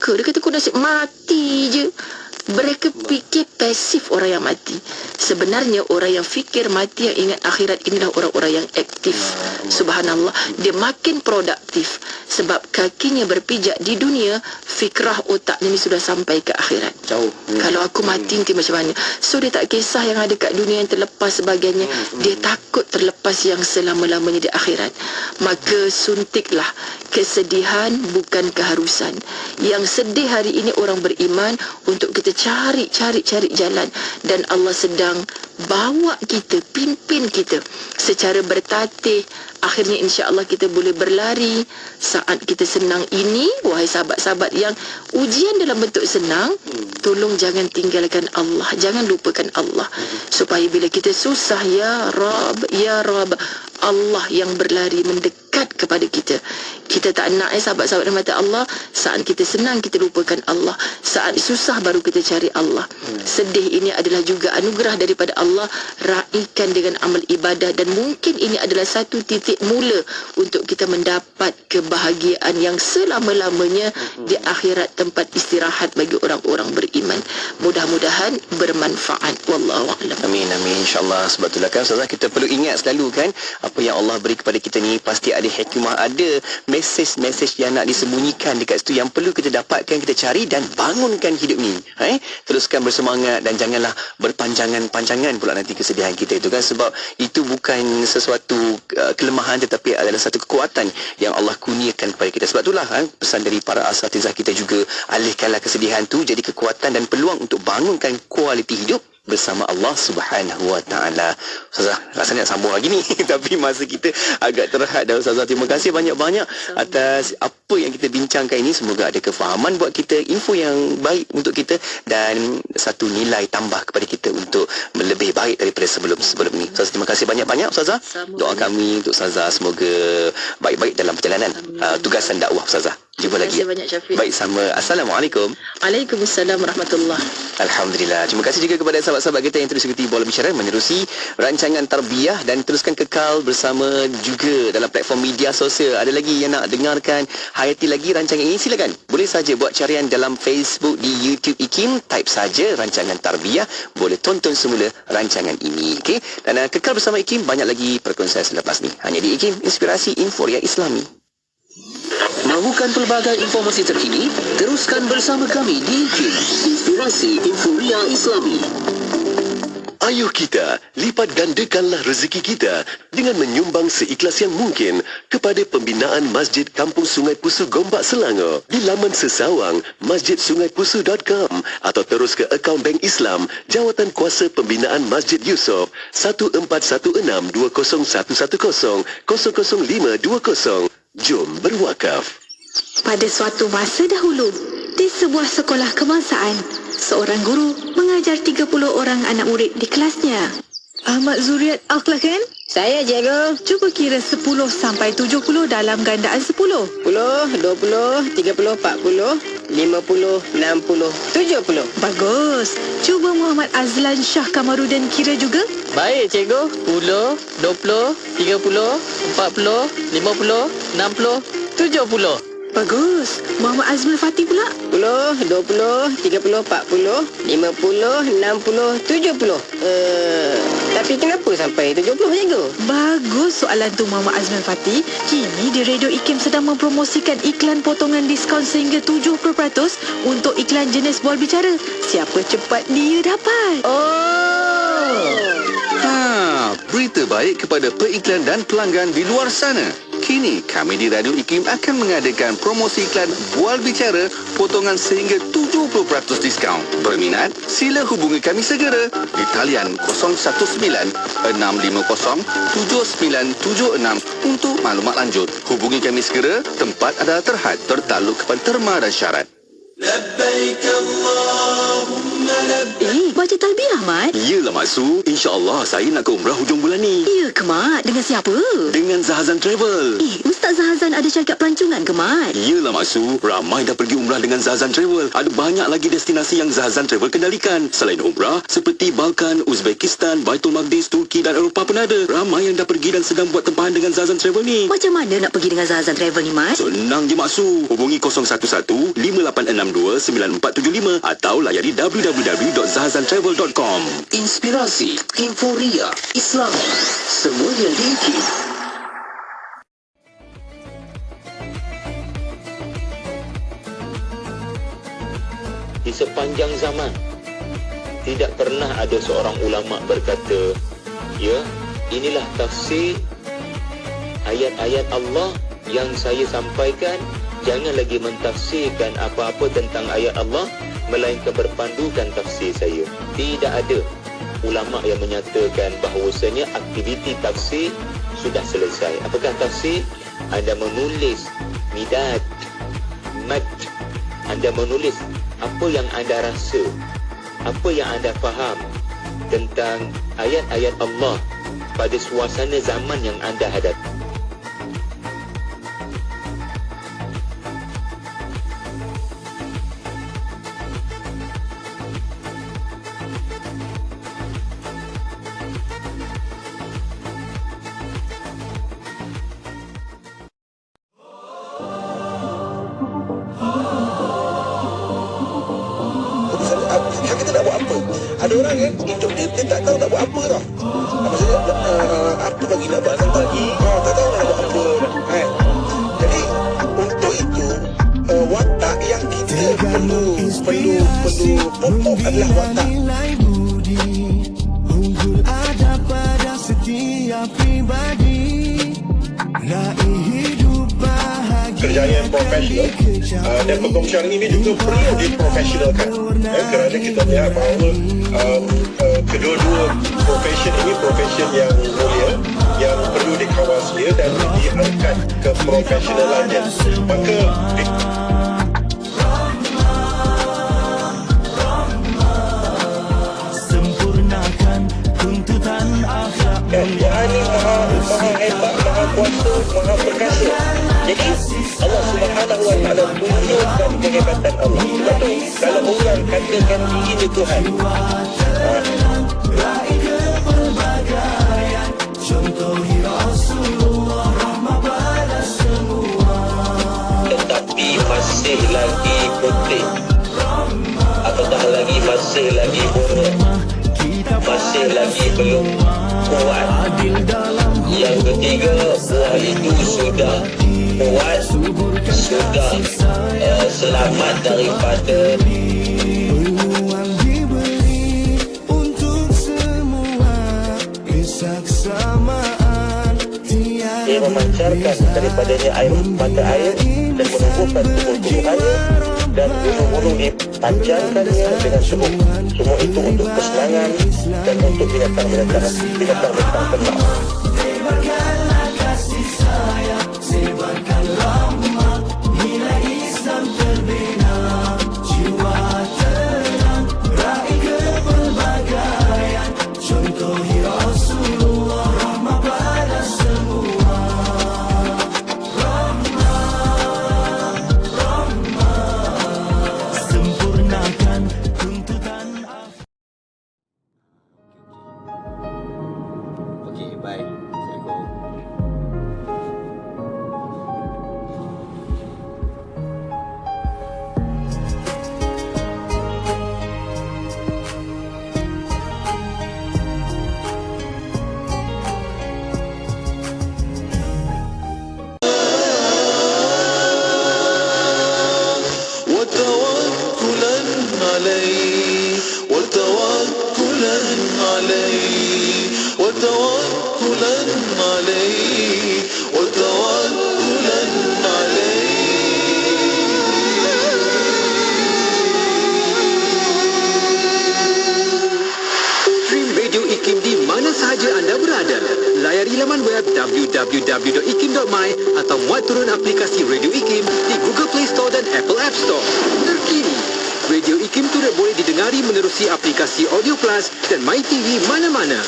neraka. Dia kata kau nasib mati je. Mereka fikir pasif orang yang mati. Sebenarnya orang yang fikir mati, yang ingat akhirat, inilah orang-orang yang aktif. Subhanallah. Dia makin produktif. Sebab kakinya berpijak di dunia, fikrah otaknya ni sudah sampai ke akhirat. Jauh. Kalau aku mati nanti macam mana? So dia tak kisah yang ada kat dunia yang terlepas sebagainya. Dia takut terlepas yang selama-lamanya di akhirat. Maka suntiklah kesedihan, bukan keharusan. Yang sedih hari ini orang beriman, untuk kita cari jalan, dan Allah sedang bawa kita, pimpin kita secara bertatih. Akhirnya insya-Allah kita boleh berlari saat kita senang ini. Wahai sahabat-sahabat yang ujian dalam bentuk senang, tolong jangan tinggalkan Allah, jangan lupakan Allah, supaya bila kita susah, ya Rab, Allah yang berlari mendekat kepada kita. Kita tak nak sahabat-sahabat yang mata Allah, saat kita senang kita lupakan Allah, saat susah baru kita cari Allah. Sedih ini adalah juga anugerah daripada Allah. Raikan dengan amal ibadah, dan mungkin ini adalah satu titik mula untuk kita mendapat kebahagiaan yang selama-lamanya di akhirat, tempat istirahat bagi orang-orang beriman. Mudah-mudahan bermanfaat. Wallahu a'lam. Amin, amin, insyaAllah. Sebab itulah kan Ustazah, kita perlu ingat selalu kan, apa yang Allah beri kepada kita ni pasti ada hikmah, ada mesej-mesej yang nak disembunyikan dekat situ, yang perlu kita dapatkan, kita cari dan bangunkan hidup ni. Teruskan bersemangat dan janganlah berpanjangan-panjangan pula nanti kesedihan kita itu kan, sebab itu bukan sesuatu kelemahan, tetapi adalah satu kekuatan yang Allah kurniakan kepada kita. Sebab itulah pesan dari para asatizah kita juga, alihkanlah kesedihan tu jadi kekuatan dan peluang untuk bangunkan kualiti hidup bersama Allah Subhanahu Wa Taala. Ustazah, rasanya nak sambung lagi ni tapi masa kita agak terhad dah. Ustazah, terima kasih banyak-banyak atas apa yang kita bincangkan ini. Semoga ada kefahaman buat kita, info yang baik untuk kita, dan satu nilai tambah kepada kita untuk lebih baik daripada sebelum ni. Ustazah, terima kasih banyak-banyak Ustazah. Doa kami untuk Ustazah semoga baik-baik dalam perjalanan tugasan dakwah Ustazah. Jumpa lagi. Banyak, Syafiq. Baik, sama. Assalamualaikum. Waalaikumsalam warahmatullahi. Alhamdulillah. Terima kasih juga kepada sahabat-sahabat kita yang terus ikuti Bola Bicara menerusi rancangan tarbiyah, dan teruskan kekal bersama juga dalam platform media sosial. Ada lagi yang nak dengarkan, hayati lagi rancangan ini, silakan. Boleh saja buat carian dalam Facebook, di YouTube IKIM, type saja rancangan tarbiyah, boleh tonton semula rancangan ini. Okey. Dan kekal bersama IKIM, banyak lagi perkongsian selepas ni. Hanya di IKIM, inspirasi Inforia Islami. Mahukan pelbagai informasi terkini? Teruskan bersama kami di IKIM, inspirasi Inforia Islami. Ayuh kita, lipat gandakanlah rezeki kita dengan menyumbang seikhlas yang mungkin kepada pembinaan Masjid Kampung Sungai Pusu Gombak Selangor di laman sesawang masjidsungaipusu.com, atau terus ke akaun Bank Islam Jawatan Kuasa Pembinaan Masjid Yusof 1416-20110-00520. Jom berwakaf. Pada suatu masa dahulu, di sebuah sekolah kebangsaan, seorang guru mengajar 30 orang anak murid di kelasnya. Ahmad Zuriat Akhlak kan? Saya, cikgu. Cuba kira 10 sampai 70 dalam gandaan 10. 10, 20, 30, 40, 50, 60, 70. Bagus. Cuba Muhammad Azlan Shah Kamarudin kira juga. Baik, cikgu. 10, 20, 30, 40, 50, 60, 70. Bagus. Muhammad Azmul Fatih pula. 10, 20, 30, 40, 50, 60, 70. Tapi kenapa sampai 70, cikgu? Bagus soalan tu Muhammad Azmul Fatih. Kini di Radio IKIM sedang mempromosikan iklan potongan diskaun sehingga 70% untuk iklan jenis Bola Bicara. Siapa cepat dia dapat. Berita baik kepada peiklan dan pelanggan di luar sana. Kini kami di Radio IKIM akan mengadakan promosi iklan Bual Bicara potongan sehingga 70% diskaun. Berminat? Sila hubungi kami segera di talian 019-650-7976 untuk maklumat lanjut. Hubungi kami segera, tempat adalah terhad, tertakluk kepada terma dan syarat. Labbaik Allahumma Baca talbiah, Mat. Iyalah Mak Su, insya-Allah saya nak ke umrah hujung bulan ni. Ya ke, Mat? Dengan siapa? Dengan Zahazan Travel. Ustaz Zahazan ada syarikat pelancongan ke, Mat? Iyalah Mak Su, ramai dah pergi umrah dengan Zahazan Travel. Ada banyak lagi destinasi yang Zahazan Travel kendalikan. Selain umrah, seperti Balkan, Uzbekistan, Baitul Maqdis, Turki dan Eropah pun ada. Ramai yang dah pergi dan sedang buat tempahan dengan Zahazan Travel ni. Macam mana nak pergi dengan Zahazan Travel ni, Mat? Senang je Mak Su. Hubungi 011-5862-9475 atau layari www.zahazantravel.com. Inspirasi, Inforia, Islam, semuanya di IKIM. Di sepanjang zaman tidak pernah ada seorang ulama berkata, ya, inilah tafsir ayat-ayat Allah yang saya sampaikan. Jangan lagi mentafsirkan apa-apa tentang ayat Allah melainkan berpandukan tafsir saya. Tidak ada ulama yang menyatakan bahawasanya aktiviti tafsir sudah selesai. Apakah tafsir? Anda menulis midad, mad, anda menulis apa yang anda rasa, apa yang anda faham tentang ayat-ayat Allah pada suasana zaman yang anda hadapi. Kita nak buat apa? Ada orang kan hidup dia tak tahu nak buat apa tau. Maksudnya apa lagi nak buat lagi? Tak tahu nak buat apa. Jadi untuk itu watak yang kita perlu potong adalah watak. Unggul ada pada setiap pribadi. Hidup bahagia. Kerjaya yang profesional dan perkongsian ini juga perlu diprofesionalkan kerana kita lihat bahawa kedua-dua profesion ini profesion yang mulia yang perlu dikawal sedia dan diangkat ke profesionalannya. Maka sempurnakan tuntutan akhlak. Tuhan ini maha hebat, maha kuasa, maha perkasa. Jadi Allah Subhanahu Wa Taala tunjukkan kehebatan Allah. Sebab tu kalau orang katakan ini Tuhan, tetapi masih lagi putih, apatah lagi masih lagi buruk, masih lagi belum kuat. Yang ketiga, buah itu sudah kuat, sudah selamat daripada peluang diberi untuk semua kesaksamaan. Ia memancarkan daripadanya air mata air dan menumbuhkan tumbuh-tumbuhannya dan gunung-gunung dipanjangkannya dengan semua itu untuk kesenangan dan untuk binatang-binatang ternak. Sebarkanlah kasih sayang, sebarkanlah umat, nilai Islam terbina, jiwa tenang, raih kepelbagaian, contohi Rasulullah, rahmah pada semua. Rahmah, sempurnakan tuntutan. Okey, bye. Layari laman web www.ikim.my atau muat turun aplikasi Radio IKIM di Google Play Store dan Apple App Store. Terkini, Radio IKIM turut boleh didengari menerusi aplikasi Audio Plus dan MyTV mana-mana.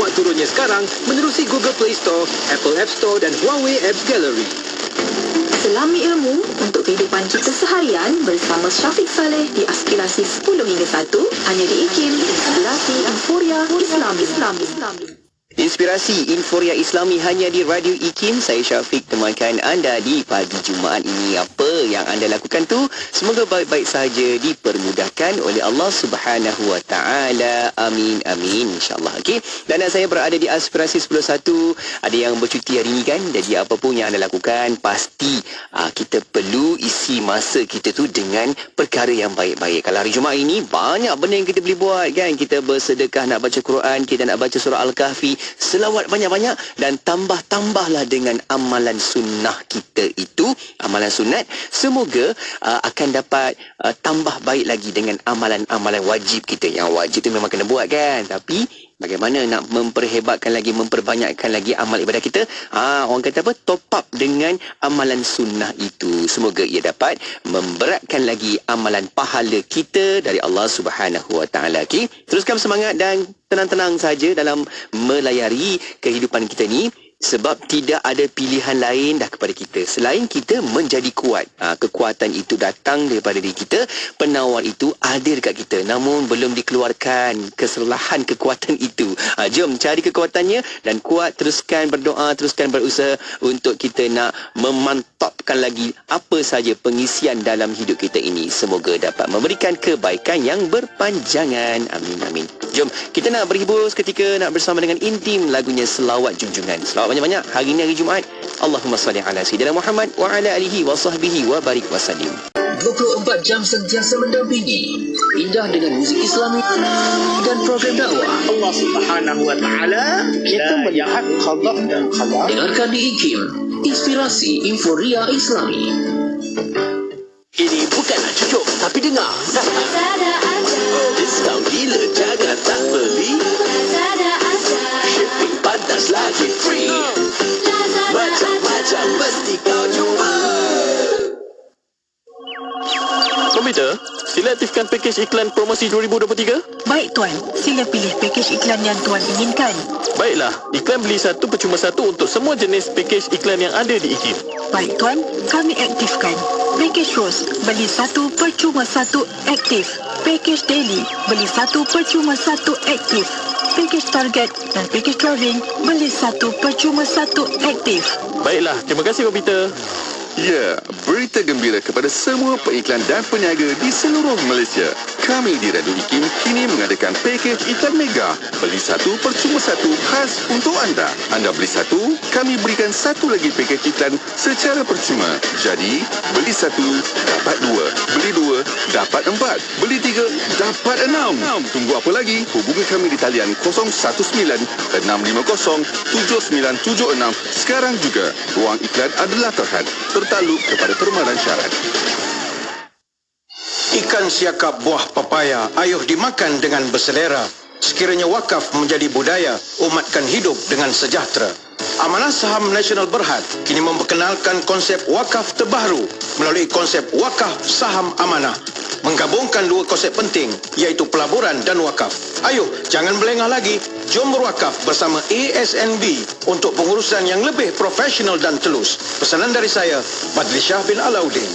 Muat turunnya sekarang menerusi Google Play Store, Apple App Store dan Huawei Apps Gallery. Selami ilmu untuk kehidupan kita seharian bersama Syafiq Saleh di Aspirasi 10 hingga 1 hanya di IKIM, Inspirasi Inforia Islami. Inspirasi Inforia Islami hanya di Radio IKIM. Saya Syafiq temankan anda di pagi Jumaat ini. Apa yang anda lakukan tu semoga baik-baik saja, dipermudahkan oleh Allah Subhanahu Wa Taala. Amin amin insyaallah. Okey. Dan saya berada di Aspirasi 101. Ada yang bercuti hari ini kan. Jadi apa pun yang anda lakukan pasti kita perlu isi masa kita tu dengan perkara yang baik-baik. Kalau hari Jumaat ini banyak benda yang kita boleh buat kan. Kita bersedekah nak baca Quran, kita nak baca surah Al-Kahfi, selawat banyak-banyak dan tambah-tambahlah dengan amalan sunnah kita itu, amalan sunat. Semoga akan dapat tambah baik lagi dengan amalan-amalan wajib kita. Yang wajib tu memang kena buat kan, tapi bagaimana nak memperhebatkan lagi, memperbanyakkan lagi amal ibadah kita? Orang kata apa? Top up dengan amalan sunnah itu. Semoga ia dapat memberatkan lagi amalan pahala kita dari Allah Subhanahu Wa Taala. Okey, teruskan semangat dan tenang-tenang saja dalam melayari kehidupan kita ni. Sebab tidak ada pilihan lain dah kepada kita selain kita menjadi kuat. Kekuatan itu datang daripada diri kita. Penawar itu ada dekat kita, namun belum dikeluarkan kesalahan kekuatan itu. Jom cari kekuatannya dan kuat. Teruskan berdoa, teruskan berusaha untuk kita nak memantapkan lagi apa saja pengisian dalam hidup kita ini. Semoga dapat memberikan kebaikan yang berpanjangan. Amin amin. Jom kita nak berhibur seketika, nak bersama dengan Intim, lagunya Selawat Junjungan. Selawat banyak-banyak. Hari ini hari Jumaat. Allahumma salli ala Sayyidina Muhammad wa ala alihi wa sahbihi wa barik wa sallim. 24 jam sentiasa mendampingi. Indah dengan muzik Islami dan program dakwah. Allah Subhanahu Wa Taala kita melihat qada dan qadar. Dengarkan di IKIM, Inspirasi Inforia Islami. Ini bukanlah cucuk, tapi dengar. Diskaun gila, jangan tak beli. Shipping pantas lagi free. Macam-macam mesti kau jumpa. Komputer, sila aktifkan pakej iklan promosi 2023. Baik Tuan, sila pilih pakej iklan yang Tuan inginkan. Baiklah, iklan beli satu percuma satu untuk semua jenis pakej iklan yang ada di IKIM. Baik Tuan, kami aktifkan. Pakej Rose, beli satu percuma satu aktif. Pakej Daily, beli satu percuma satu aktif. Pakej Target dan pakej Travelling, beli satu percuma satu aktif. Baiklah, terima kasih komputer. Ya, berita gembira kepada semua pengiklan dan peniaga di seluruh Malaysia. Kami di Radio IKIM kini mengadakan pakej iklan mega. Beli satu percuma satu khas untuk anda. Anda beli satu, kami berikan satu lagi pakej iklan secara percuma. Jadi, beli satu, dapat dua. Beli dua, dapat empat. Beli tiga, dapat enam. Tunggu apa lagi? Hubungi kami di talian 019-650-7976 sekarang juga. Ruang iklan adalah terhad, bertakluk kepada permalan syarat. Ikan siakap buah papaya ayuh dimakan dengan berselera. Sekiranya wakaf menjadi budaya, umatkan hidup dengan sejahtera. Amanah Saham Nasional Berhad kini memperkenalkan konsep wakaf terbaru melalui konsep wakaf saham amanah. Menggabungkan dua konsep penting iaitu pelaburan dan wakaf. Ayuh, jangan melengah lagi. Jom berwakaf bersama ASNB untuk pengurusan yang lebih profesional dan telus. Pesanan dari saya, Badli Shah bin Alauddin.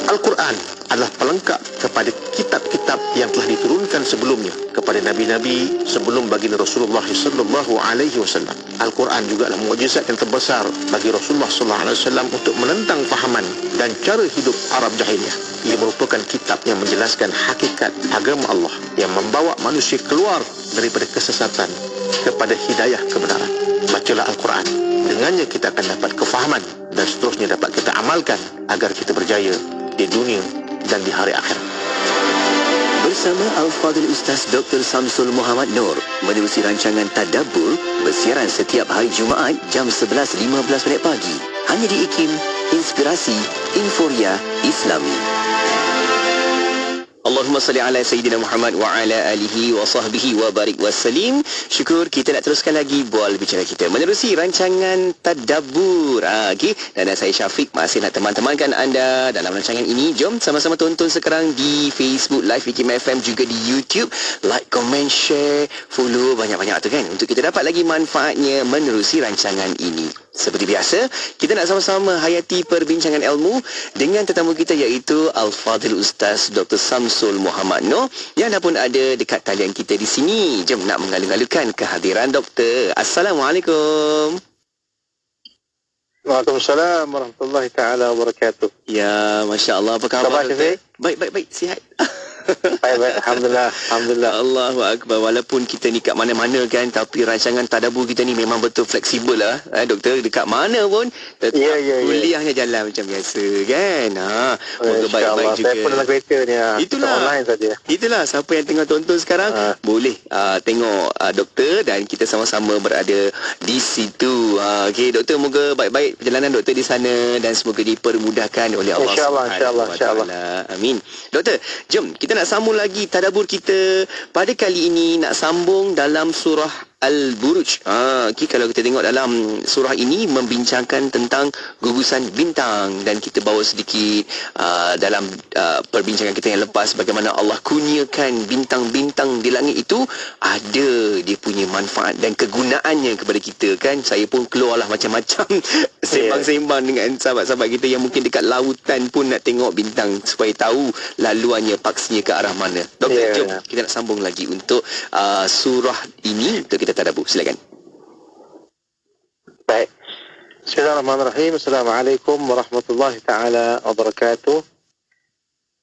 Al-Quran adalah pelengkap kepada kitab-kitab yang telah diturunkan sebelumnya kepada nabi-nabi sebelum baginda Rasulullah sallallahu alaihi wasallam. Al-Quran juga adalah mukjizat yang terbesar bagi Rasulullah sallallahu alaihi wasallam untuk menentang fahaman dan cara hidup Arab jahiliyah. Ia merupakan kitab yang menjelaskan hakikat agama Allah yang membawa manusia keluar daripada kesesatan kepada hidayah kebenaran. Bacalah Al-Quran. Dengannya kita akan dapat kefahaman dan seterusnya dapat kita amalkan agar kita berjaya di dunia dan di hari akhirat. Bersama Al-Fadhil Ustaz Dr. Samsul Muhammad Nur menerusi rancangan Tadabbur bersiaran setiap hari Jumaat jam 11.15 pagi hanya di IKIM, Inspirasi Inforia Islami. Allahumma salli ala Sayyidina Muhammad wa ala alihi wa sahbihi wa barik wa salim. Syukur kita nak teruskan lagi bual bicara kita menerusi rancangan Tadabbur. Okay. Dan saya Syafiq masih nak teman-temankan anda dalam rancangan ini. Jom sama-sama tonton sekarang di Facebook Live IKIM FM, juga di YouTube. Like, comment, share, follow banyak-banyak tu kan, untuk kita dapat lagi manfaatnya menerusi rancangan ini. Seperti biasa, kita nak sama-sama hayati perbincangan ilmu dengan tetamu kita, iaitu Al-Fadhil Ustaz Dr. Samsul Muhammad Noor yang dah pun ada dekat talian kita di sini. Jom nak mengalu-alukan kehadiran doktor. Assalamualaikum. Waalaikumsalam warahmatullahi taala wabarakatuh. Ya, masya-Allah. Apa khabar? Baik, sihat. Baik, alhamdulillah. Allahu akbar. Walaupun kita ni kat mana-mana kan, tapi rancangan Tadabbur kita ni memang betul fleksibel lah, doktor. Dekat mana pun tetap kuliahnya jalan macam biasa kan. Moga baik-baik juga. Saya pun dalam kereta ni. Itulah online saja. Itulah, siapa yang tengah tonton sekarang boleh tengok doktor, dan kita sama-sama berada di situ. Okey doktor, moga baik-baik perjalanan doktor di sana dan semoga dipermudahkan oleh Allah InsyaAllah. Amin. Doktor, jom kita nak sambung lagi tadabbur kita. Pada kali ini nak sambung dalam surah Al-Buruj. Kalau kita tengok dalam surah ini membincangkan tentang gugusan bintang, dan kita bawa sedikit dalam perbincangan kita yang lepas bagaimana Allah kurniakan bintang-bintang di langit itu ada dia punya manfaat dan kegunaannya kepada kita kan. Saya pun keluarlah macam-macam sembang-sembang dengan sahabat-sahabat kita yang mungkin dekat lautan pun nak tengok bintang supaya tahu laluannya, paksinya ke arah mana. Doktor, jom kita nak sambung lagi untuk surah ini untuk kita tadabbur. Silakan. Baik. Bismillahirrahmanirrahim. Assalamualaikum warahmatullahi taala wabarakatuh.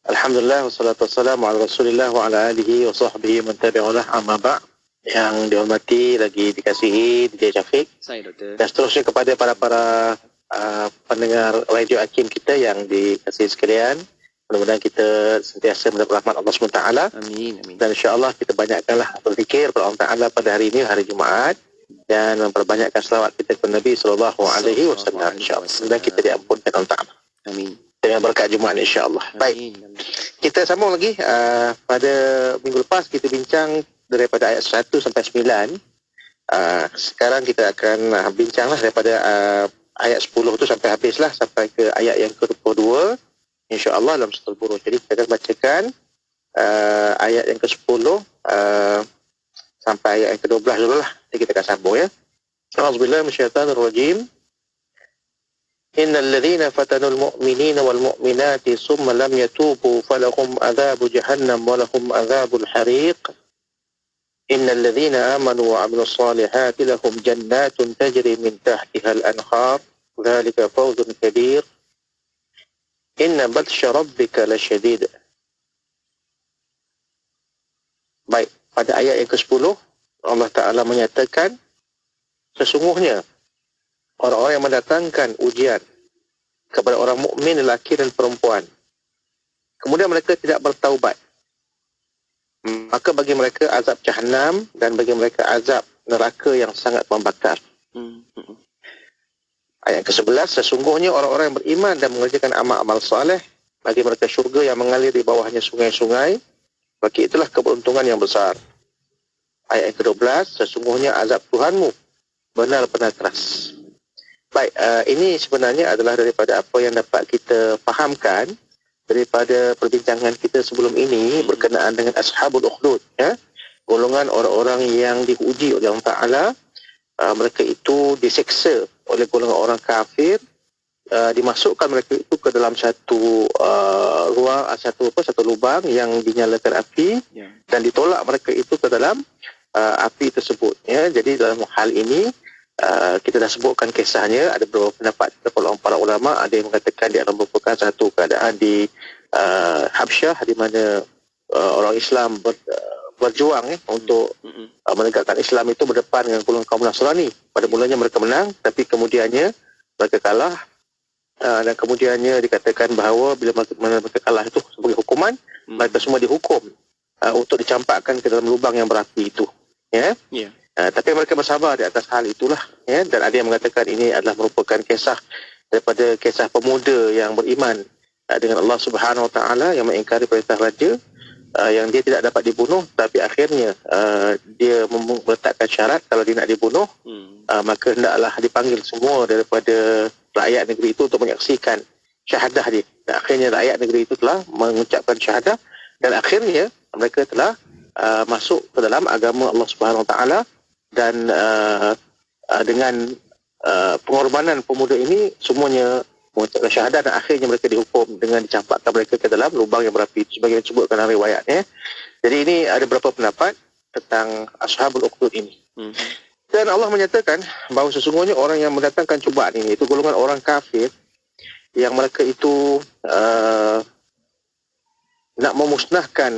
Alhamdulillah wassalatu wassalamu ala Rasulillah wa ala alihi wa sahbihi man tabi'alah, amma ba'. Yang dihormati lagi dikasihi DJ Syafiq. Saya doktor. Dan seterusnya kepada para pendengar radio Hakim kita yang dikasihi sekalian. Mudah-mudahan kita sentiasa mendapat rahmat Allah SWT. Amin. Dan insyaAllah kita banyakkanlah berzikir kepada Allah Ta'ala pada hari ini, hari Jumaat. Dan memperbanyakkan selawat kita kepada Nabi SAW, insyaAllah. Dan kita diampunkan Allah Ta'ala. Amin. Dengan berkat Jumaat insyaAllah. Baik. Kita sambung lagi. Pada minggu lepas kita bincang daripada ayat 1 sampai 9. Sekarang kita akan bincanglah daripada ayat 10 tu sampai habislah, sampai ke ayat yang ke-22. InsyaAllah dalam surah Al-Buruj. Jadi kita akan bacakan ayat yang ke-10 sampai ayat yang ke-12 dulu lah. Jadi kita akan sambung ya. A'udzubillahi minasyaitanirrajim. Innal ladzina fatanul mu'minina wal mu'minati summa lam yatubu falahum adzabu jahannam wa lahum adzabul hariq. Innal ladzina amanu wa 'amilus solihati lahum jannatun tajri min tahtiha al-anhar. Dzalika fawzun kabir. Inna batsha rabbika lasyadid. Baik, pada ayat yang ke-10 Allah Ta'ala menyatakan sesungguhnya orang-orang yang mendatangkan ujian kepada orang mukmin lelaki dan perempuan, kemudian mereka tidak bertaubat, maka bagi mereka azab Jahannam dan bagi mereka azab neraka yang sangat membakar. Ayat ke-11, sesungguhnya orang-orang yang beriman dan mengerjakan amal-amal saleh, bagi mereka syurga yang mengalir di bawahnya sungai-sungai, bagi itulah keberuntungan yang besar. Ayat yang ke-12, sesungguhnya azab Tuhanmu benar-benar keras. Baik, ini sebenarnya adalah daripada apa yang dapat kita fahamkan daripada perbincangan kita sebelum ini berkenaan dengan Ashabul Ukhdud, ya? Golongan orang-orang yang diuji oleh Allah Ta'ala. Mereka itu diseksa oleh golongan orang kafir, dimasukkan mereka itu ke dalam satu ruang, satu lubang yang dinyalakan api, dan ditolak mereka itu ke dalam api tersebut. Ya, jadi dalam hal ini kita dah sebutkan kisahnya. Ada beberapa pendapat para ulama. Ada yang mengatakan dia merupakan satu keadaan di Habsyah, di mana orang Islam berjuang untuk menegakkan Islam itu berdepan dengan golongan kaum Nasrani. Pada mulanya mereka menang, tapi kemudiannya mereka kalah, dan kemudiannya dikatakan bahawa bila mereka kalah itu sebagai hukuman, mereka semua dihukum untuk dicampakkan ke dalam lubang yang berapi itu. Ya. Tapi mereka bersabar di atas hal itulah. Ya. Dan ada yang mengatakan ini adalah merupakan kisah daripada kisah pemuda yang beriman dengan Allah Subhanahu Wa Taala, yang mengingkari perintah raja, yang dia tidak dapat dibunuh, tapi akhirnya dia meletakkan syarat kalau dia nak dibunuh, maka hendaklah dipanggil semua daripada rakyat negeri itu untuk menyaksikan syahadah dia. Dan akhirnya rakyat negeri itu telah mengucapkan syahadah dan akhirnya mereka telah masuk ke dalam agama Allah Subhanahu Wa Taala dan dengan pengorbanan pemuda ini semuanya mengucapkan syahadah dan akhirnya mereka dihukum dengan dicampakkan mereka ke dalam lubang yang berapi sebagaimana disebutkan dalam riwayatnya. Jadi ini ada beberapa pendapat tentang Ashabul Ukhdud ini. Dan Allah menyatakan bahawa sesungguhnya orang yang mendatangkan cubaan ini itu golongan orang kafir yang mereka itu nak memusnahkan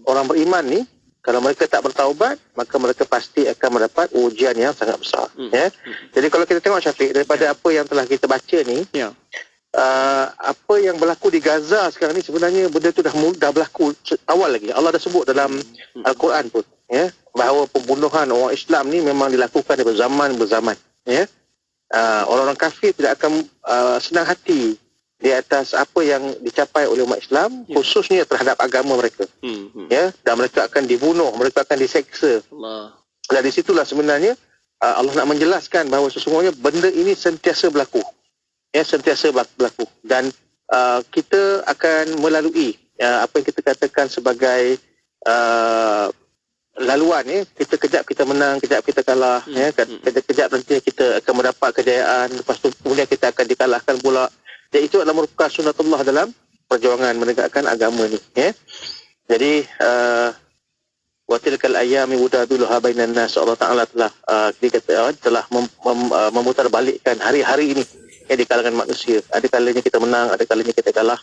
orang beriman ni. Kalau mereka tak bertaubat, maka mereka pasti akan mendapat ujian yang sangat besar. Ya. Jadi kalau kita tengok Syafiq, daripada apa yang telah kita baca ni, apa yang berlaku di Gaza sekarang ni sebenarnya benda tu dah berlaku awal lagi. Allah dah sebut dalam Al-Quran pun, ya, bahawa pembunuhan orang Islam ni memang dilakukan daripada zaman berzaman. Ya. Orang-orang kafir tidak akan senang hati di atas apa yang dicapai oleh umat Islam, khususnya terhadap agama mereka. Ya, dan mereka akan dibunuh, mereka akan diseksa. Dan di situlah sebenarnya Allah nak menjelaskan bahawa sesungguhnya benda ini sentiasa berlaku. Ya, sentiasa berlaku. Dan kita akan melalui apa yang kita katakan sebagai laluan, ya. Kita kejap kita menang, kejap kita kalah, ya. Kejap nanti kita akan mendapat kejayaan, lepas tu kemudian kita akan dikalahkan pula. Dan itu adalah merupakan sunatullah dalam perjuangan menegakkan agama ni. Ya. Jadi, wa tilkal ayyami wudaduluha bainan nas, Allah Ta'ala telah memutarbalikkan hari-hari ini di kalangan manusia. Ada kalanya kita menang, ada kalanya kita kalah.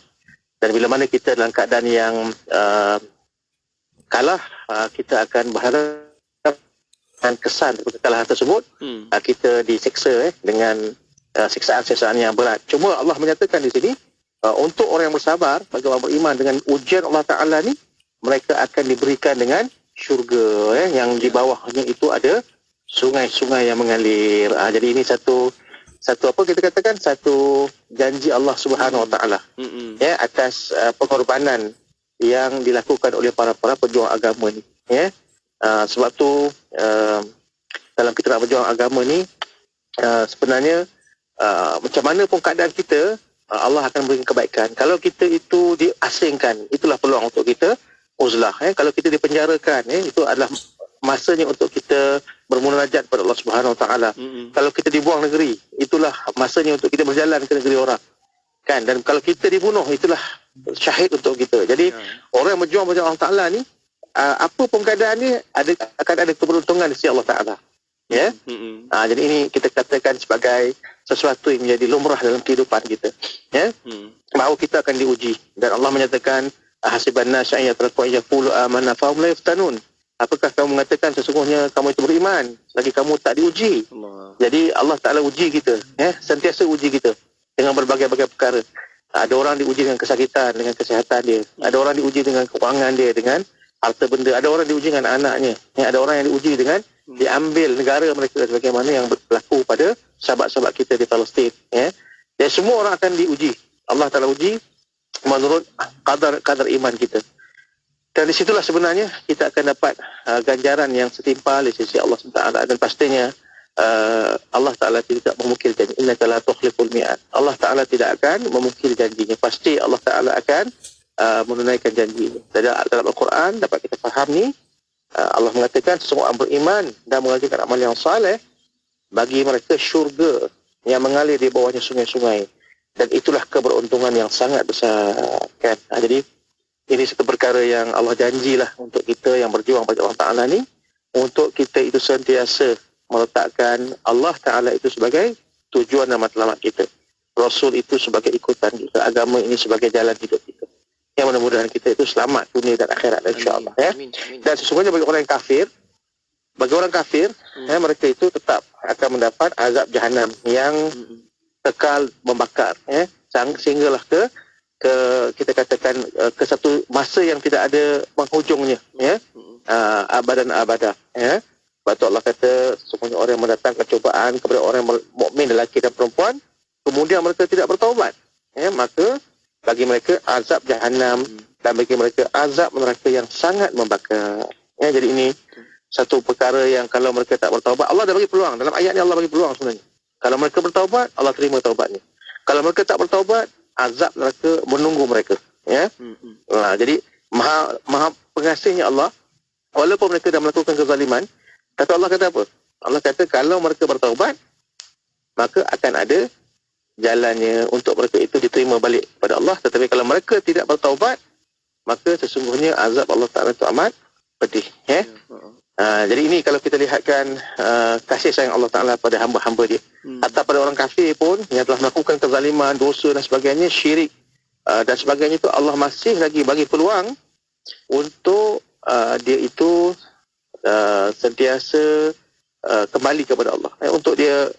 Dan bila mana kita dalam keadaan yang kalah, kita akan berharap dan kesan kekalahan tersebut, kita diseksa dengan siksaan-siksaan yang berat. Cuma Allah menyatakan di sini untuk orang yang bersabar, bagi orang beriman dengan ujian Allah Ta'ala ni, mereka akan diberikan dengan syurga, yang di bawahnya itu ada sungai-sungai yang mengalir. Jadi ini satu apa kita katakan, satu janji Allah Subhanahu Wa Ta'ala, ya, atas pengorbanan yang dilakukan oleh para pejuang agama ni. Ya. Sebab tu dalam kita nak berjuang agama ni, sebenarnya macam mana pun keadaan kita, Allah akan beri kebaikan. Kalau kita itu diasingkan, itulah peluang untuk kita uzlah. Kalau kita dipenjarakan, itu adalah masanya untuk kita bermunajat kepada Allah Subhanahu Wa Taala. Kalau kita dibuang negeri, itulah masanya untuk kita berjalan ke negeri orang. Kan? Dan kalau kita dibunuh, itulah syahid untuk kita. Jadi orang yang berjuang pada Allah Taala ni, apa pun keadaannya, akan ada keberuntungan di sisi Allah Taala. Ya. Jadi ini kita katakan sebagai sesuatu yang menjadi lumrah dalam kehidupan kita. Ya. Bahawa kita akan diuji. Dan Allah menyatakan, hasiban nas an yatraku yaqulu amanna fa hum la yuftanun. Apakah kamu mengatakan sesungguhnya kamu itu beriman lagi kamu tak diuji? Jadi Allah Taala uji kita, ya, sentiasa uji kita dengan berbagai-bagai perkara. Ada orang diuji dengan kesakitan, dengan kesihatan dia. Ada orang diuji dengan keuangan dia, dengan harta benda. Ada orang diuji dengan anaknya. Ya, ada orang yang diuji dengan diambil negara mereka, sebagaimana yang berlaku pada sahabat-sahabat kita di Palestin. Ya. Dan semua orang akan diuji. Allah Ta'ala uji menurut kadar iman kita. Dan di situlah sebenarnya kita akan dapat ganjaran yang setimpal di sisi Allah Ta'ala. Dan pastinya Allah Ta'ala tidak memukil janji. Innaka la tukhliful mi'ad. Allah Ta'ala tidak akan memukil janjinya. Pasti Allah Ta'ala akan menunaikan janji. Dalam Al-Quran dapat kita faham ni, Allah mengatakan semua orang beriman dan mengerjakan amal yang saleh, bagi mereka syurga yang mengalir di bawahnya sungai-sungai, dan itulah keberuntungan yang sangat besar, kan? Jadi ini satu perkara yang Allah janjilah untuk kita yang berjuang pada Allah Ta'ala ni, untuk kita itu sentiasa meletakkan Allah Ta'ala itu sebagai tujuan dan matlamat kita, Rasul itu sebagai ikutan kita, agama ini sebagai jalan hidup kita. Yang mudah-mudahan kita itu selamat dunia dan akhirat, insya-Allah, ya. Dan sesungguhnya bagi orang yang kafir, ya, mereka itu tetap akan mendapat azab jahanam yang kekal membakar, ya, sehinggalah ke kita katakan ke satu masa yang tidak ada penghujungnya, ya, abadan abadah, ya. Sebab tu Allah kata sesungguhnya orang yang mendatangkan cubaan kepada orang yang mukmin lelaki dan perempuan, kemudian mereka tidak bertaubat, ya, maka bagi mereka azab jahanam dan bagi mereka azab neraka yang sangat membakar. Ya, jadi ini satu perkara yang kalau mereka tak bertaubat, Allah dah bagi peluang. Dalam ayat ni Allah bagi peluang sebenarnya. Kalau mereka bertaubat, Allah terima taubatnya. Kalau mereka tak bertaubat, azab neraka menunggu mereka. Ya. Jadi maha pengasihnya Allah, walaupun mereka dah melakukan kezaliman, tapi Allah kata apa? Allah kata kalau mereka bertaubat, maka akan ada jalannya untuk mereka itu diterima balik kepada Allah. Tetapi kalau mereka tidak bertaubat, maka sesungguhnya azab Allah Ta'ala itu amat pedih. Ya? Jadi ini kalau kita lihatkan kasih sayang Allah Ta'ala pada hamba-hamba dia. Atau pada orang kafir pun yang telah melakukan kezaliman, dosa dan sebagainya, syirik dan sebagainya itu, Allah masih lagi bagi peluang untuk dia itu sentiasa kembali kepada Allah. Untuk dia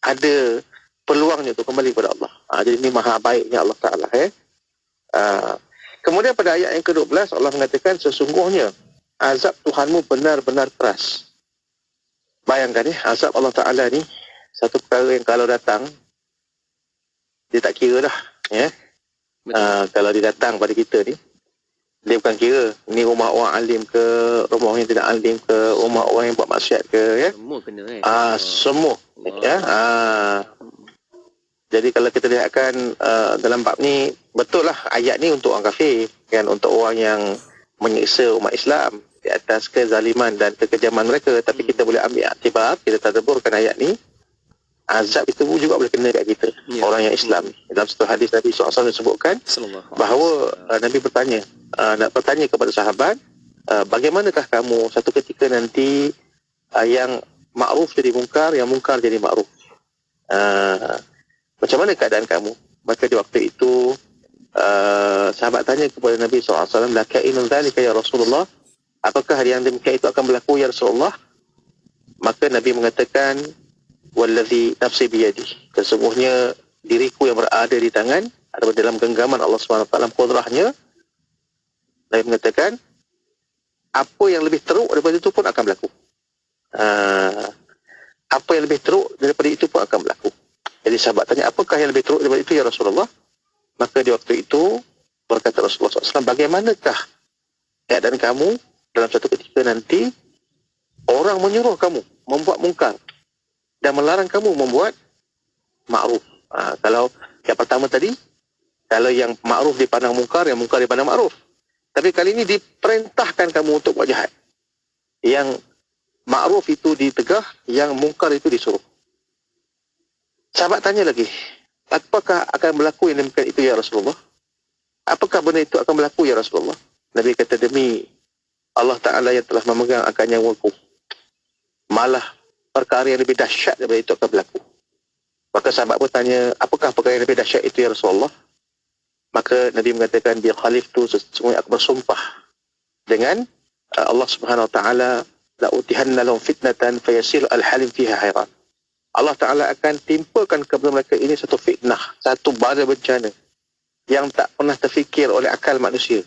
ada peluangnya untuk kembali kepada Allah. Jadi ini maha baiknya Allah Ta'ala. Kemudian pada ayat yang ke-12 Allah mengatakan sesungguhnya azab Tuhanmu benar-benar keras. Bayangkan azab Allah Ta'ala ni satu perkara yang kalau datang dia tak kira dah. Kalau dia datang pada kita ni, dia bukan kira ni rumah orang alim ke, rumah orang yang tidak alim ke, rumah orang yang buat maksiat ke. Semua kena semua. Jadi kalau kita lihatkan dalam bab ni, betul lah ayat ni untuk orang kafir, kan, untuk orang yang menyiksa umat Islam di atas kezaliman dan kekejaman mereka. Tapi kita boleh ambil iktibar, kita tadabburkan ayat ni, azab itu juga boleh kena kat kita, orang yang Islam. Dalam satu hadis Nabi SAW disebutkan bahawa Nabi bertanya kepada sahabat, bagaimanakah kamu satu ketika nanti yang ma'ruf jadi mungkar, yang mungkar jadi ma'ruf, macam mana keadaan kamu? Maka di waktu itu sahabat tanya kepada Nabi SAW, lakainun dhalika ya Rasulullah, apakah yang demikian itu akan berlaku ya Rasulullah? Maka Nabi mengatakan, wallazi nafsi biyadi, sesungguhnya diriku yang berada di tangan atau dalam genggaman Allah SWT dalam kudrahnya. Nabi mengatakan apa yang lebih teruk daripada itu pun akan berlaku. Apa yang lebih teruk daripada itu pun akan berlaku. Jadi sahabat tanya, apakah yang lebih teruk daripada itu ya Rasulullah? Maka di waktu itu berkata Rasulullah SAW, bagaimanakah keadaan kamu dalam satu ketika nanti orang menyuruh kamu membuat mungkar dan melarang kamu membuat ma'ruf. Kalau yang pertama tadi, kalau yang ma'ruf dipandang mungkar, yang mungkar dipandang ma'ruf. Tapi kali ini diperintahkan kamu untuk buat jahat. Yang ma'ruf itu ditegah, yang mungkar itu disuruh. Sahabat tanya lagi, apakah akan berlaku yang demikian itu ya Rasulullah? Apakah benda itu akan berlaku ya Rasulullah? Nabi kata, demi Allah Ta'ala yang telah memegang akan nyawaku, malah perkara yang lebih dahsyat daripada itu akan berlaku. Maka sahabat pun tanya, apakah perkara yang lebih dahsyat itu ya Rasulullah? Maka Nabi mengatakan, bi khaliftu, sesungguhnya aku bersumpah dengan Allah Subhanahu Wa Ta'ala, la utihanna lahum fitnatan fayasir al-halim fiha hairan. Allah Ta'ala akan timpakan kepada mereka ini satu fitnah, satu bala bencana yang tak pernah terfikir oleh akal manusia,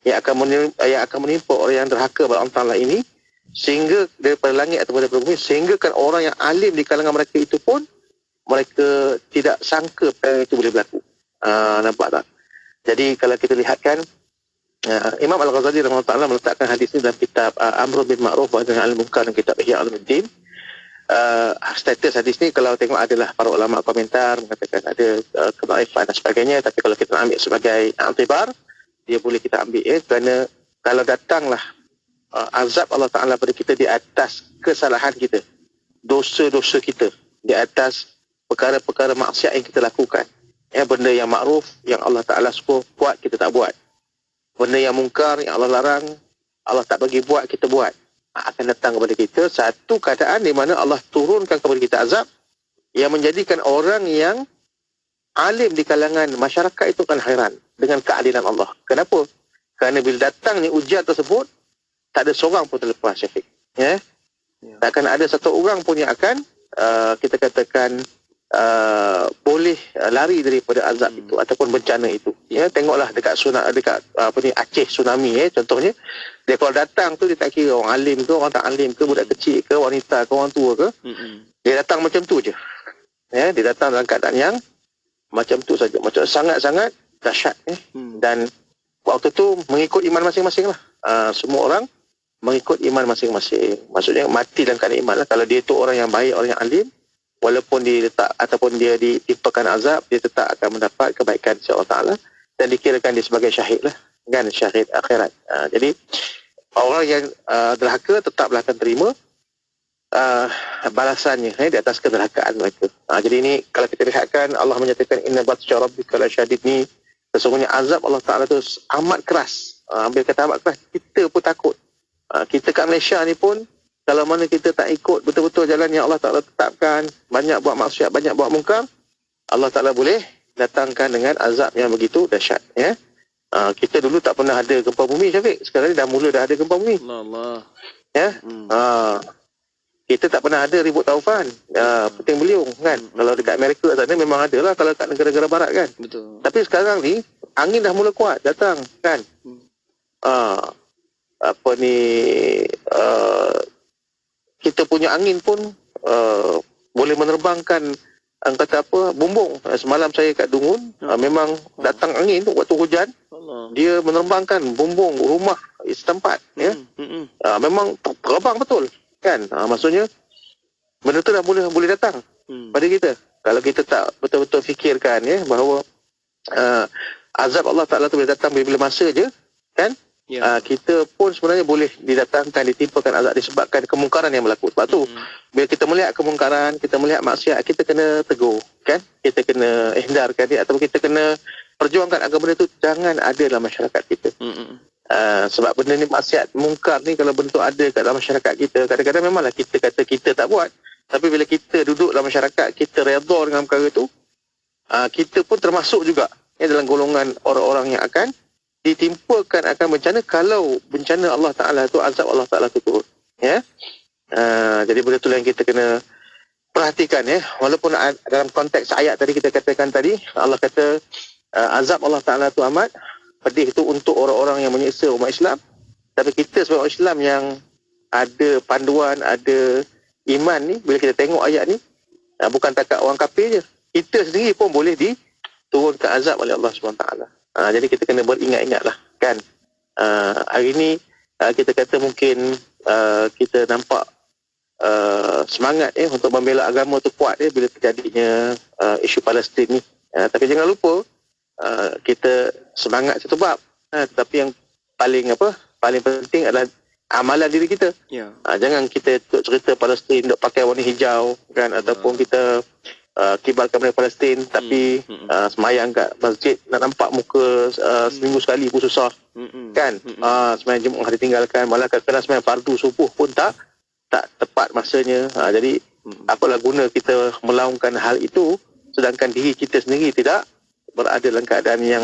yang akan menimpa orang yang derhaka pada Allah Ta'ala ini, sehingga daripada langit atau daripada bumi, sehingga kan orang yang alim di kalangan mereka itu pun mereka tidak sangka perkara itu boleh berlaku. Nampak tak? Jadi kalau kita lihatkan, Imam Al-Ghazali rahimahullah meletakkan hadis ini dalam kitab Amr bin Ma'ruf wa Nahy anil Munkar dan kitab Ihya Ulumuddin. Status hadis ni kalau tengok adalah para ulama komentar mengatakan ada kedhaifan dan sebagainya, tapi kalau kita ambil sebagai i'tibar, dia boleh kita ambil kerana kalau datanglah azab Allah Ta'ala pada kita di atas kesalahan kita, dosa-dosa kita, di atas perkara-perkara maksiat yang kita lakukan, benda yang makruf yang Allah Ta'ala suruh buat kita tak buat, benda yang mungkar yang Allah larang Allah tak bagi buat kita buat, akan datang kepada kita satu keadaan di mana Allah turunkan kepada kita azab yang menjadikan orang yang alim di kalangan masyarakat itu akan hairan dengan keadilan Allah. Kenapa? Kerana bila datangnya ujian tersebut, tak ada seorang pun terlepas, Syafiq. Takkan ada satu orang pun yang akan kita katakan boleh lari daripada azab itu ataupun bencana itu. Tengoklah dekat Aceh tsunami contohnya, dia kalau datang tu dia tak kira orang alim ke, orang tak alim ke, budak kecil ke, wanita ke, orang tua ke. Dia datang macam tu je. Dia datang dalam keadaan yang macam tu saja, macam sangat-sangat dahsyat. Dan waktu tu mengikut iman masing-masing lah. Semua orang mengikut iman masing-masing. Maksudnya mati dalam keadaan iman lah. Kalau dia tu orang yang baik, orang yang alim, walaupun dia letak ataupun dia ditimpakan azab, dia tetap akan mendapat kebaikan insya Allah Ta'ala, dan dikirakan dia sebagai syahid lah, kan, syahid akhirat. Jadi orang yang derhaka tetaplah akan terima balasannya di atas kederhakaan mereka. Jadi ini kalau kita lihatkan, Allah menyatakan inna batsya rabbika lasyadid, ni sesungguhnya azab Allah Ta'ala tu amat keras. Ambil kata amat keras, kita pun takut. Kita kat Malaysia ni pun, kalau mana kita tak ikut betul-betul jalan yang Allah Ta'ala tetapkan, banyak buat maksiat, banyak buat mungkar, Allah Ta'ala boleh datangkan dengan azab yang begitu dahsyat. Ya? Kita dulu tak pernah ada gempa bumi, Syafiq. Sekarang ni dah mula dah ada gempa bumi. Allah. Ya? Kita tak pernah ada ribut taufan, puting beliung, kan. Kalau dekat Amerika sana memang ada lah, kalau kat negara-negara barat, kan. Betul. Tapi sekarang ni angin dah mula kuat datang, kan. Kita punya angin pun boleh menerbangkan kata apa, bumbung. Semalam saya kat Dungun, memang datang angin tu waktu hujan, dia menerbangkan bumbung rumah setempat, ya. Memang terbang betul, kan. Maksudnya benda tu dah boleh datang pada kita. Kalau kita tak betul-betul fikirkan, ya, bahawa azab Allah Ta'ala tu boleh datang bila masa je, kan. Kita pun sebenarnya boleh didatangkan, ditimpakan azab disebabkan kemungkaran yang berlaku. Sebab tu bila kita melihat kemungkaran, kita melihat maksiat, kita kena tegur, kan. Kita kena hindarkan dia, ataupun kita kena perjuangkan agar benda tu jangan ada dalam masyarakat kita. Sebab benda ni, maksiat, mungkar ni, kalau benda tu ada kat dalam masyarakat kita, kadang-kadang memanglah kita kata kita tak buat, tapi bila kita duduk dalam masyarakat, kita redha dengan perkara tu, kita pun termasuk juga dalam golongan orang-orang yang akan ditimpakan akan bencana kalau bencana Allah Ta'ala tu, azab Allah Ta'ala tu turun, ya. Jadi benda tu yang kita kena perhatikan, ya. Walaupun dalam konteks ayat tadi kita katakan tadi, Allah kata azab Allah Ta'ala tu amat pedih tu untuk orang-orang yang menyiksa umat Islam. Tapi kita sebagai orang Islam yang ada panduan, ada iman ni, bila kita tengok ayat ni, bukan takat orang kafir je, kita sendiri pun boleh diturunkan azab oleh Allah SWT. Jadi kita kena beringat-ingat lah, kan. Hari ni kita kata mungkin kita nampak semangat untuk membela agama tu kuat bila terjadinya isu Palestin ni. Tapi jangan lupa kita semangat satu bab, tetapi yang paling penting adalah amalan diri kita. Jangan kita cerita Palestin duk pakai warna hijau, kan, ataupun kita kibarkan bendera Palestin tapi semayang kat masjid nak nampak muka seminggu sekali pun susah, kan. Semayang Jumaat ditinggalkan, malah kadang-kadang semayang fardu subuh pun tak tepat masanya. Jadi apalah guna kita melaungkan hal itu sedangkan diri kita sendiri tidak berada dalam keadaan yang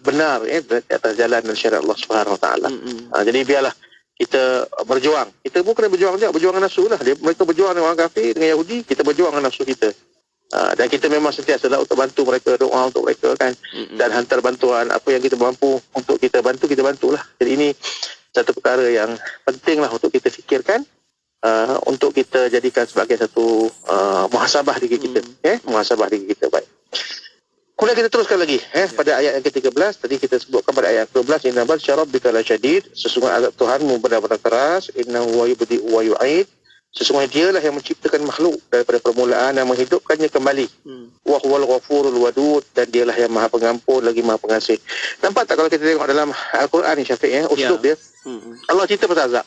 benar, di atas jalan dan syariat Allah Subhanahu Wa Taala. Jadi biarlah kita berjuang. Kita pun kena berjuang juga, berjuang dengan nafsu lah. Mereka berjuang dengan orang kafir, dengan Yahudi, kita berjuang dengan nafsu kita. Dan kita memang sentiasa lah untuk bantu mereka, doa untuk mereka, kan. Dan hantar bantuan, apa yang kita mampu untuk kita bantu, kita bantulah. Jadi ini satu perkara yang penting lah untuk kita fikirkan, untuk kita jadikan sebagai satu muhasabah diri kita. Muhasabah diri kita, baik. Kemudian kita teruskan lagi pada ayat yang ke-13. Tadi kita sebutkan pada ayat ke-12, inna batsya rabbika lasyadid, sesungguhnya azab Tuhanmu benar-benar keras, innahu huwa yubdi'u wa yu'id, sesungguhnya dialah yang menciptakan makhluk daripada permulaan dan menghidupkannya kembali. Wa huwal ghafurul wadud, dan dialah yang Maha Pengampun lagi Maha Pengasih. Nampak tak kalau kita tengok dalam Al-Quran ni, Syafiq, uslub dia, Allah cerita pasal azab.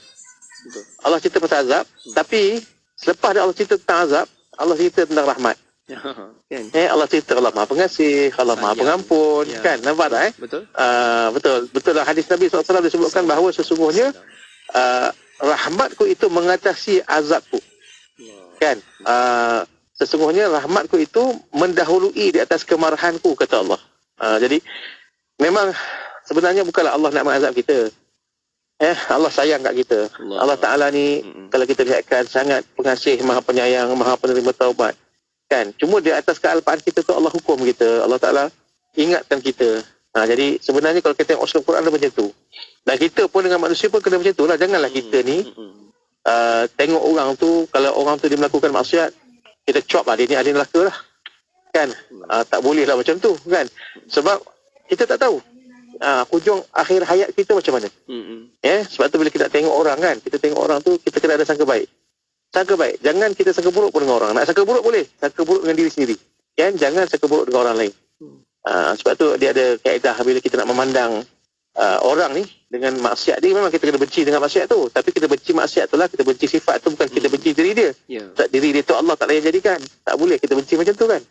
Allah cerita pasal azab, tapi selepas Allah cerita tentang azab, Allah cerita tentang rahmat. Allah cerita Allah Maha Pengasih, Allah Maha Pengampun, kan. Nampak tak? Betul lah hadis Nabi SAW disebutkan bahawa sesungguhnya rahmatku itu mengatasi azabku, kan. Sesungguhnya rahmatku itu mendahului di atas kemarahanku, kata Allah. Jadi memang sebenarnya bukanlah Allah nak mengazab kita, Allah sayang kat kita. Allah Ta'ala ni kalau kita lihatkan sangat pengasih, Maha Penyayang, Maha Penerima Taubat, kan. Cuma di atas kealpaan kita tu Allah hukum kita, Allah Ta'ala ingatkan kita. Jadi sebenarnya kalau kita tengok usul Quran dia macam tu. Dan kita pun dengan manusia pun kena macam tu lah. Janganlah kita ni tengok orang tu, kalau orang tu dia melakukan maksiat, kita chop lah, dia ni ahli neraka lah, kan. Tak boleh lah macam tu, kan. Sebab kita tak tahu hujung akhir hayat kita macam mana. Sebab tu bila kita tengok orang kan, kita tengok orang tu, kita kena ada sangka baik. Sangka baik. Jangan kita sangka buruk pun dengan orang. Nak sangka buruk boleh, sangka buruk dengan diri sendiri. Kan? Jangan sangka buruk dengan orang lain. Sebab tu dia ada kaedah bila kita nak memandang orang ni dengan maksiat dia, memang kita kena benci dengan maksiat tu. Tapi kita benci maksiat tu lah, kita benci sifat tu, bukan kita benci diri dia. Sebab diri dia tu Allah tak layak jadikan. Tak boleh kita benci macam tu kan.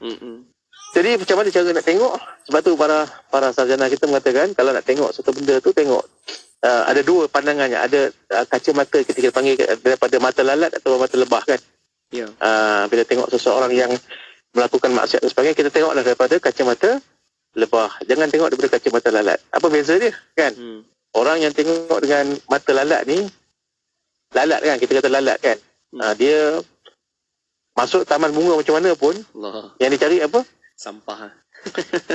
Jadi macam mana cara nak tengok? Sebab tu para sarjana kita mengatakan kalau nak tengok satu benda tu, tengok ada dua pandangannya. Ada kacamata kita panggil daripada mata lalat atau mata lebah kan. Bila tengok seseorang yang melakukan maksiat dan sebagainya, kita tengoklah daripada kacamata lebah. Jangan tengok daripada kacamata lalat. Apa beza dia kan? Orang yang tengok dengan mata lalat ni, lalat kan, kita kata lalat kan. Dia masuk taman bunga macam mana pun, yang dia cari apa? Sampah.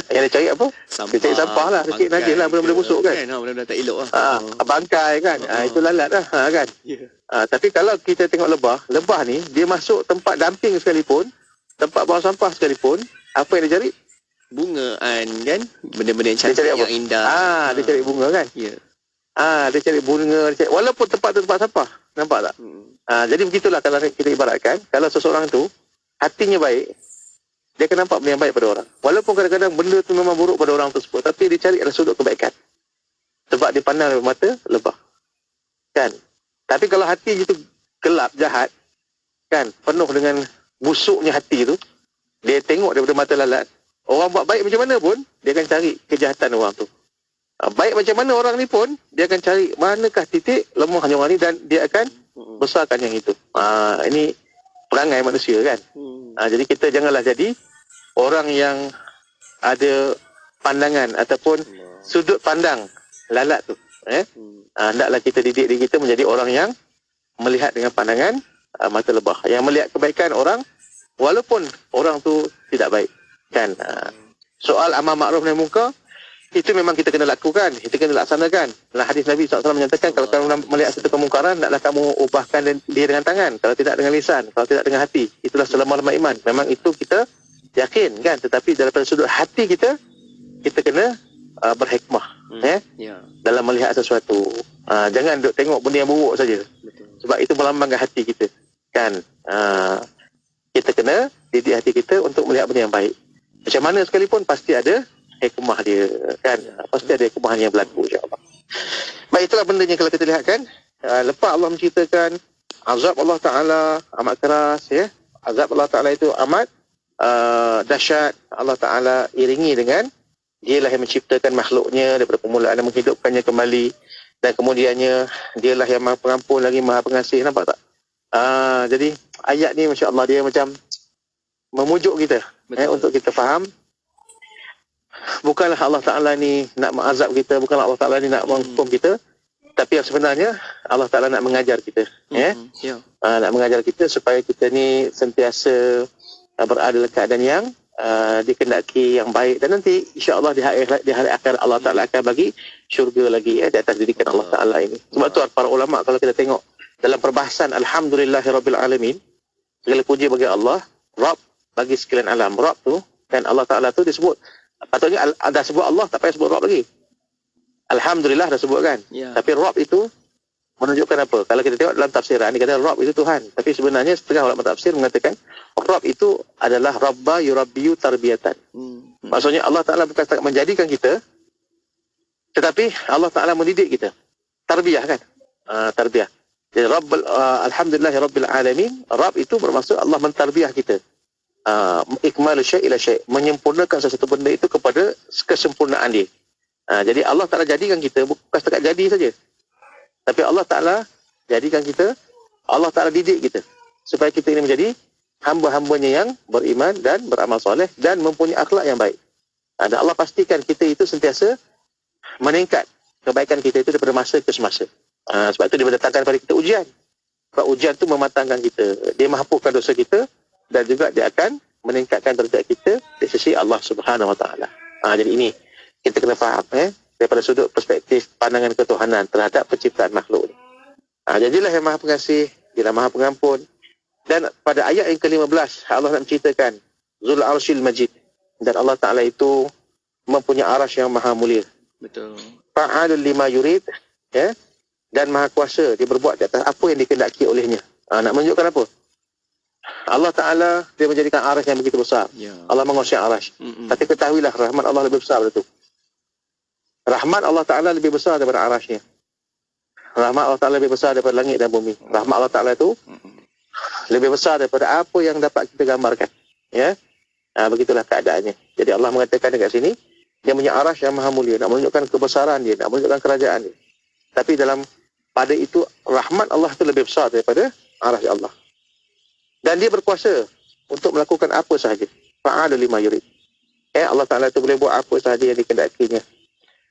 Yang dia cari apa? Sampah. Dia cari sampah lah, sikit najis lah, benda-benda busuk kan. Benda-benda tak elok lah. Bangkai kan. Itu lalat lah kan. Tapi kalau kita tengok lebah ni, dia masuk tempat dumping sekalipun, tempat buang sampah sekalipun, apa yang dia cari? Bungaan kan, benda-benda yang cantik, yang indah. Dia cari bunga kan. Dia cari bunga, walaupun tempat tu tempat sampah. Nampak tak? Jadi begitulah kalau kita ibaratkan, kalau seseorang tu hatinya baik, dia akan nampak benda yang baik pada orang. Walaupun kadang-kadang benda tu memang buruk pada orang tersebut, tapi dia cari ada sudut kebaikan. Sebab dia pandang dari mata lebah. Kan? Tapi kalau hati itu gelap, jahat, kan, penuh dengan busuknya hati tu, dia tengok daripada mata lalat, orang buat baik macam mana pun, dia akan cari kejahatan orang tu. Baik macam mana orang ni pun, dia akan cari manakah titik lemahnya orang ni dan dia akan besarkan yang itu. Ini perangai manusia kan. Jadi kita janganlah jadi orang yang ada pandangan ataupun sudut pandang lalat tu. Hendaklah kita didik diri kita menjadi orang yang melihat dengan pandangan mata lebah, yang melihat kebaikan orang walaupun orang tu tidak baik kan. Soal amar makruf nahi munkar, itu memang kita kena lakukan, kita kena laksanakan. Dalam hadis Nabi SAW menyatakan, kalau kamu melihat satu kemungkaran, naklah kamu ubahkan dia dengan tangan, kalau tidak dengan lisan, kalau tidak dengan hati. Itulah selama-lama iman. Memang itu kita yakin kan, tetapi daripada sudut hati kita kena berhikmah dalam melihat sesuatu. Jangan duk tengok benda yang buruk saja. Sebab itu melambangkan hati kita kan. Kita kena didik hati kita untuk melihat benda yang baik. Macam mana sekalipun pasti ada hikmah dia kan. Pasti ada hikmah yang berlaku, insya-Allah. Baik, itulah bendanya kalau kita lihat kan. Lepas Allah menceritakan azab Allah Ta'ala amat keras ya. Azab Allah Ta'ala itu amat dahsyat. Allah Ta'ala iringi dengan dialah yang menciptakan makhluknya daripada permulaan dan menghidupkannya kembali, dan kemudiannya dialah yang maha pengampun lagi maha pengasih. Nampak tak? Jadi ayat ni Masya Allah, dia macam memujuk kita untuk kita faham. Bukanlah Allah Ta'ala ni nak mengazab kita, bukanlah Allah Ta'ala ni nak menghukum kita, tapi yang sebenarnya Allah Ta'ala nak mengajar kita. Nak mengajar kita supaya kita ni sentiasa berada dalam keadaan yang dikendaki yang baik, dan nanti insya-Allah di hari akhir Allah Ta'ala akan bagi syurga lagi di atas didikan Allah Ta'ala ini. Sebab tu para ulama kalau kita tengok dalam perbahasan Alhamdulillahirabbil alamin, segala puji bagi Allah, Rabb bagi sekalian alam. Rabb tu kan, Allah Ta'ala tu disebut, patutnya ada sebut Allah, tak payah sebut Rabb lagi. Alhamdulillah dah sebut kan. Tapi Rabb itu menunjukkan apa? Kalau kita tengok dalam tafsiran, dia kata Rabb itu Tuhan. Tapi sebenarnya setengah ulama tafsir mengatakan Rabb itu adalah Rabba yurabbiyu tarbiyatan. Maksudnya Allah Ta'ala bukan setakat menjadikan kita, tetapi Allah Ta'ala mendidik kita. Tarbiyah kan? Tarbiyah. Jadi Alhamdulillahirabbil alamin, Rabb itu bermaksud Allah mentarbiyah kita. Ikmalu syai' ila syai', menyempurnakan sesuatu benda itu kepada kesempurnaan dia. Jadi Allah Ta'ala jadikan kita bukan setakat jadi saja, tapi Allah Ta'ala jadikan kita, Allah Ta'ala didik kita supaya kita ini menjadi hamba-hambanya yang beriman dan beramal soleh dan mempunyai akhlak yang baik. Dan Allah pastikan kita itu sentiasa meningkat kebaikan kita itu daripada masa ke semasa. Sebab itu dia mendatangkan kepada kita ujian. Sebab ujian itu mematangkan kita, dia menghapuskan dosa kita, dan juga dia akan meningkatkan derajat kita di sisi Allah Subhanahu Wa Taala. Jadi ini kita kena faham daripada sudut perspektif pandangan ketuhanan terhadap penciptaan makhluk ni. Jadilah yang maha pengasih, dia maha pengampun. Dan pada ayat yang ke-15 Allah nak menceritakan Zul Arshil Majid, dan Allah Ta'ala itu mempunyai arasy yang maha mulia. Betul. Fa'alul lima yurid, ya, dan maha kuasa, dia berbuat di atas apa yang dikehendaki olehnya. Nak menunjukkan apa? Allah Ta'ala dia menjadikan arash yang begitu besar. Allah menguasai arash. Tapi ketahuilah rahmat Allah lebih besar daripada itu. Rahmat Allah Ta'ala lebih besar daripada arashnya. Rahmat Allah Ta'ala lebih besar daripada langit dan bumi. Rahmat Allah Ta'ala itu lebih besar daripada apa yang dapat kita gambarkan. Ya, begitulah keadaannya. Jadi Allah mengatakan dekat sini, dia punya arash yang maha mulia, nak menunjukkan kebesaran dia, nak menunjukkan kerajaan dia. Tapi pada itu rahmat Allah itu lebih besar daripada arash Allah. Dan dia berkuasa untuk melakukan apa sahaja. Fa'alul lima yurid. Allah Ta'ala itu boleh buat apa sahaja yang dikehendakinya.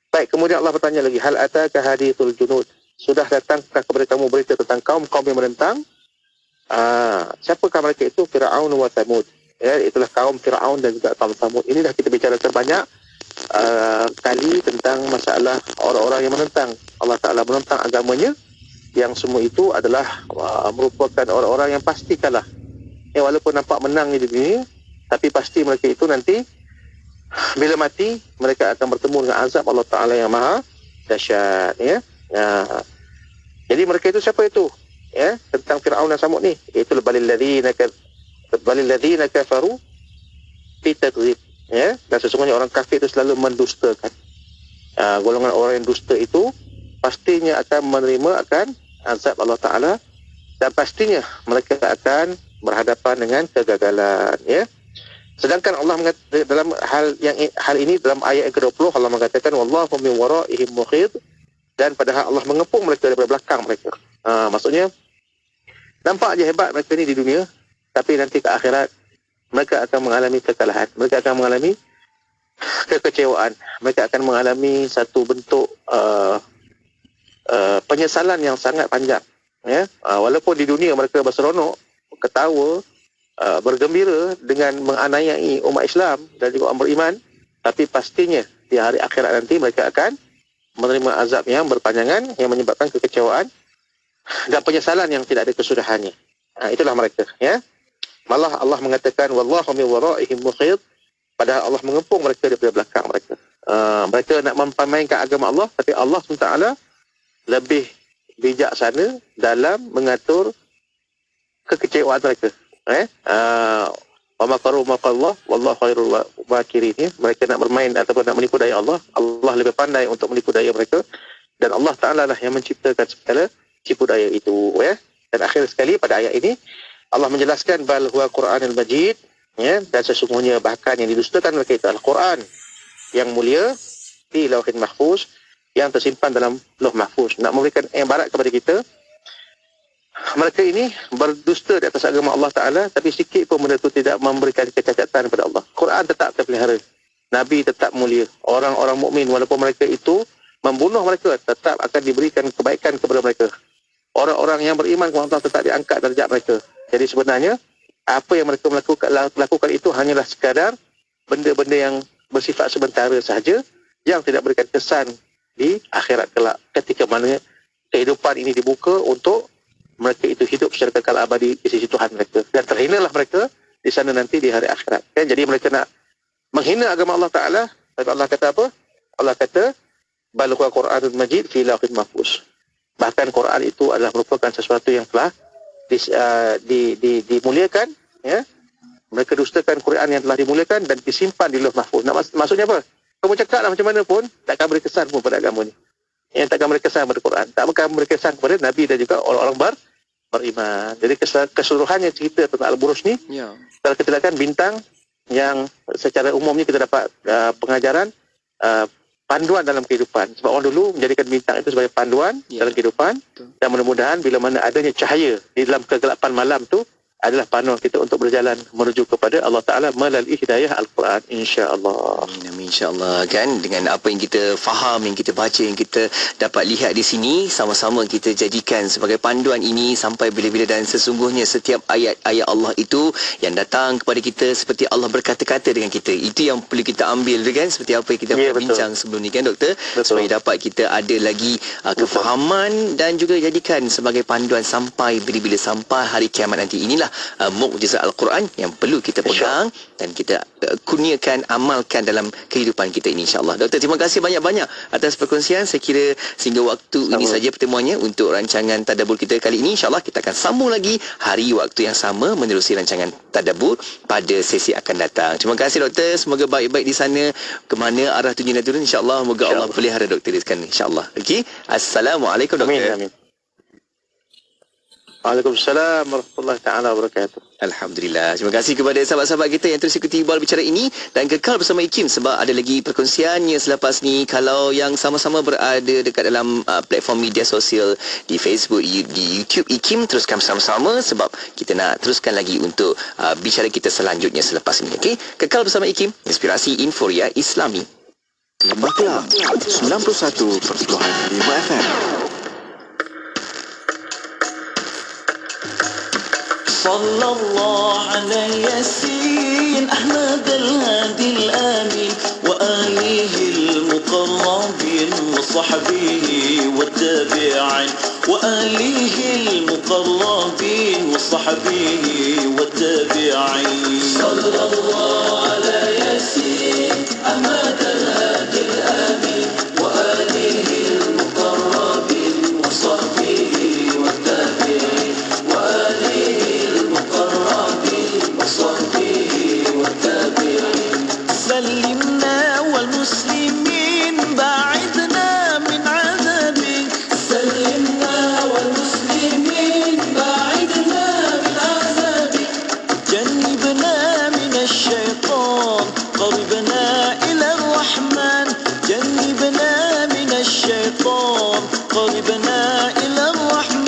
Baik, kemudian Allah bertanya lagi, hal ataka hadithul junud? Sudah datangkah kepada kamu berita tentang kaum-kaum yang menentang? Siapakah mereka itu? Fir'aun wa Thamud. Ya, itulah kaum Fir'aun dan juga kaum Thamud. Inilah kita bicara terbanyak kali tentang masalah orang-orang yang menentang Allah Ta'ala, menentang agamanya, yang semua itu adalah merupakan orang-orang yang pasti kalah. Ya, walaupun nampak menang di dunia, tapi pasti mereka itu nanti bila mati mereka akan bertemu dengan azab Allah Ta'ala yang maha dahsyat. Ya. Jadi mereka itu siapa itu? Ya, tentang Fir'aun dan Samud ni, iaitu balil ladzina kafaru fi takdzib. Ya, dan sesungguhnya orang kafir itu selalu mendustakan. Golongan orang yang dusta itu pastinya akan menerima akan azab Allah Ta'ala, dan pastinya mereka akan berhadapan dengan kegagalan. Ya. Sedangkan Allah dalam hal ini dalam ayat yang ke-20 Allah mengatakan wallahu min waraihim muhit, dan padahal Allah mengepung mereka daripada belakang mereka. Maksudnya nampak je hebat mereka ni di dunia, tapi nanti ke akhirat mereka akan mengalami kekalahan, mereka akan mengalami kekecewaan, mereka akan mengalami satu bentuk penyesalan yang sangat panjang. Ya, walaupun di dunia mereka berseronok, ketawa, bergembira dengan menganiaya umat Islam dan juga orang beriman, tapi pastinya di hari akhirat nanti mereka akan menerima azab yang berpanjangan yang menyebabkan kekecewaan dan penyesalan yang tidak ada kesudahannya. Itulah mereka. Ya, malah Allah mengatakan wallahu min waraihim muhit, padahal Allah mengepung mereka daripada belakang mereka. Mereka nak mempermainkan agama Allah, tapi Allah SWT lebih bijaksana dalam mengatur kekecewaan mereka. Wa makaru maqallah wallahu khairul makirin. Mereka nak bermain ataupun nak menipu daya Allah, Allah lebih pandai untuk menipu daya mereka, dan Allah Ta'ala lah yang menciptakan segala tipu daya itu. Ya. Dan akhir sekali pada ayat ini Allah menjelaskan bal huwa Qur'anul Majid, ya, dan sesungguhnya bahkan yang didustakan mereka itu Al-Quran yang mulia di Lauhin Mahfuz, yang tersimpan dalam Lauh Mahfuz. Nak memberikan ibarat kepada kita, mereka ini berdusta di atas agama Allah Ta'ala, tapi sikit pun benda itu tidak memberikan kecacatan kepada Allah. Quran tetap terpelihara, Nabi tetap mulia, orang-orang mukmin walaupun mereka itu membunuh mereka, tetap akan diberikan kebaikan kepada mereka. Orang-orang yang beriman kepada Allah tetap diangkat darjat mereka. Jadi sebenarnya apa yang mereka lakukan itu hanyalah sekadar benda-benda yang bersifat sementara sahaja, yang tidak berikan kesan di akhirat kelak, ketika mana kehidupan ini dibuka untuk mereka itu hidup secara kekal abadi di sisi Tuhan mereka, dan terhinalah mereka di sana nanti di hari akhirat. Jadi mereka nak menghina agama Allah Ta'ala, tapi Allah kata apa? Allah kata bal huwa Qur'anul Majid fi Lauhin Mahfuz. Bahkan Quran itu adalah merupakan sesuatu yang telah dimuliakan. Ya, mereka dustakan Quran yang telah dimuliakan dan disimpan di Lauh Mahfuz. Maksudnya apa? Kamu cakaplah macam mana pun, takkan beri kesan pun pada agama ni. Yang takkan beri kesan pada Quran, tak akan beri kesan kepada Nabi dan juga orang-orang beriman. Jadi keseluruhannya cerita tentang Al-Buruj ni, kalau kita lihatkan bintang yang secara umumnya kita dapat pengajaran, panduan dalam kehidupan. Sebab orang dulu menjadikan bintang itu sebagai panduan dalam kehidupan, dan mudah-mudahan bila mana adanya cahaya di dalam kegelapan malam tu adalah panduan kita untuk berjalan menuju kepada Allah Ta'ala melalui hidayah Al-Quran, insya-Allah. Amin, insya-Allah. Kan dengan apa yang kita faham, yang kita baca, yang kita dapat lihat di sini, sama-sama kita jadikan sebagai panduan ini sampai bila-bila, dan sesungguhnya setiap ayat-ayat Allah itu yang datang kepada kita seperti Allah berkata-kata dengan kita. Itu yang perlu kita ambil, kan, seperti apa yang kita bincang sebelum ni, kan Doktor? Supaya dapat kita ada lagi kefahaman dan juga jadikan sebagai panduan sampai bila-bila, sampai hari kiamat nanti. Inilah mukjizat Al-Quran yang perlu kita pegang dan kita kurniakan, amalkan dalam kehidupan kita ini, insya-Allah. Doktor, terima kasih banyak-banyak atas perkongsian. Saya kira sehingga waktu ini saja pertemuannya untuk rancangan Tadabbur kita kali ini. InsyaAllah kita akan sambung lagi hari waktu yang sama menerusi rancangan Tadabbur pada sesi akan datang. Terima kasih doktor, semoga baik-baik di sana. Kemana arah tujuan dan turun, insya-Allah moga Allah pelihara doktor di sana, insya-Allah. Okey, assalamualaikum doktor. Amin. Waalaikumsalam warahmatullahi taala wabarakatuh. Alhamdulillah. Terima kasih kepada sahabat-sahabat kita yang terus ikuti Bual Bicara ini dan kekal bersama IKIM sebab ada lagi perkongsiannya selepas ni. Kalau yang sama-sama berada dekat dalam platform media sosial di Facebook, di YouTube IKIM, teruskan bersama-sama sebab kita nak teruskan lagi untuk bicara kita selanjutnya selepas ini. Okey, kekal bersama IKIM, inspirasi Inforia Islami. Lembah Kelang 91.5 FM. صلى الله على ياسين أحمد الهادي الآمين وآله المقربين وصحبه والتابعين وآله المقربين وصحبه والتابعين صلى الله على ياسين أحمد الهادي الآمين وآله المقربين وصحبه والتابعين وآله سلمنا والمسلمين بعدنا من عذابك سلمنا والمسلمين بعدنا من عذابك جنبنا من الشيطان قربنا إلى الرحمن جنبنا من الشيطان قربنا إلى الرحمن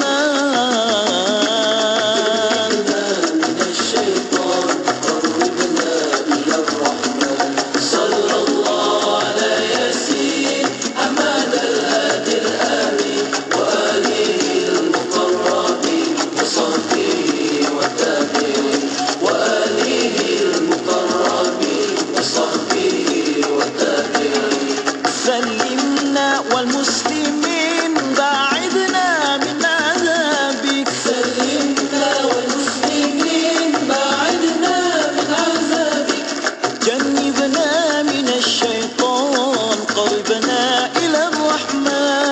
والمسلمين بعدنا من عذابك سلمنا والمسلمين بعدنا من عذابك جنبنا من الشيطان قربنا إلى الرحمن جنبنا من الشيطان قربنا إلى الرحمن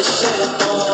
صلى الله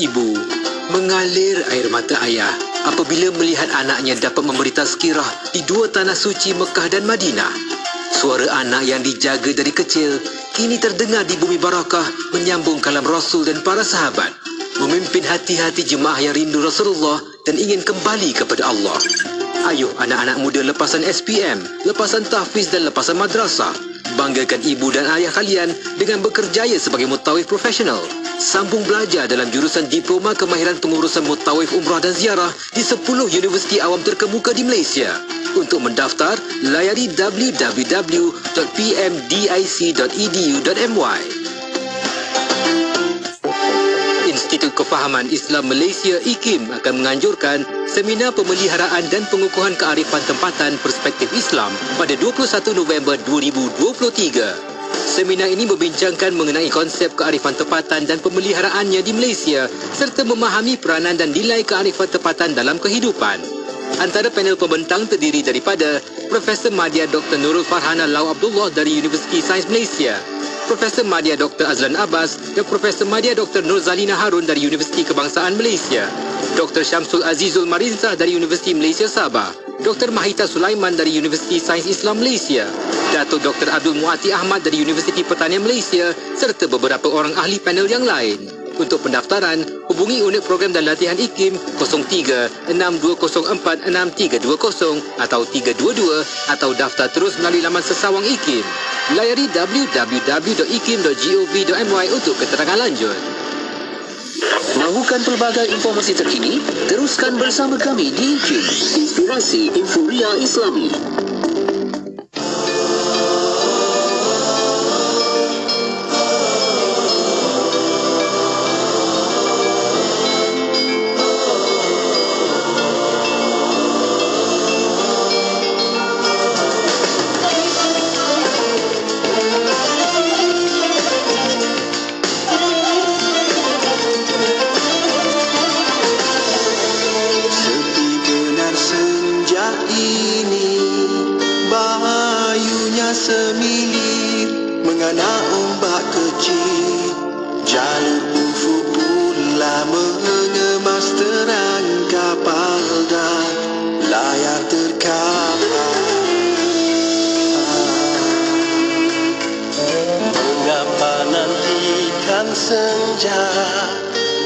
ibu. Mengalir air mata ayah apabila melihat anaknya dapat memberi tazkirah di dua tanah suci Mekah dan Madinah. Suara anak yang dijaga dari kecil kini terdengar di bumi barakah menyambung kalam Rasul dan para sahabat, memimpin hati-hati jemaah yang rindu Rasulullah dan ingin kembali kepada Allah. Ayuh anak-anak muda lepasan SPM, lepasan tahfiz dan lepasan madrasah, banggakan ibu dan ayah kalian dengan bekerjaya sebagai mutawif profesional. Sambung belajar dalam jurusan Diploma Kemahiran Pengurusan Mutawif Umrah dan Ziarah di 10 universiti awam terkemuka di Malaysia. Untuk mendaftar, layari www.pmdic.edu.my. Institut Kefahaman Islam Malaysia IKIM akan menganjurkan seminar pemeliharaan dan pengukuhan kearifan tempatan perspektif Islam pada 21 November 2023. Seminar ini membincangkan mengenai konsep kearifan tempatan dan pemeliharaannya di Malaysia serta memahami peranan dan nilai kearifan tempatan dalam kehidupan. Antara panel pembentang terdiri daripada Profesor Madya Dr. Nurul Farhana Lau Abdullah dari Universiti Sains Malaysia, Profesor Madya Dr. Azlan Abbas dan Profesor Madya Dr. Nur Zalina Harun dari Universiti Kebangsaan Malaysia, Dr. Syamsul Azizul Marinsah dari Universiti Malaysia Sabah, Dr. Mahita Sulaiman dari Universiti Sains Islam Malaysia, Datuk Dr. Abdul Muati Ahmad dari Universiti Pertanian Malaysia serta beberapa orang ahli panel yang lain. Untuk pendaftaran, hubungi unit program dan latihan IKIM 03-6204-6320 atau 322 atau daftar terus melalui laman sesawang IKIM. Layari www.ikim.gov.my untuk keterangan lanjut. Mahukan pelbagai informasi terkini? Teruskan bersama kami di IKIM, Inspirasi Inforia Islami. Semilir menganak ombak kecil, jalur ufuk pula mengemas terang kapal dan layar terkapar. Mengapa nantikan senja,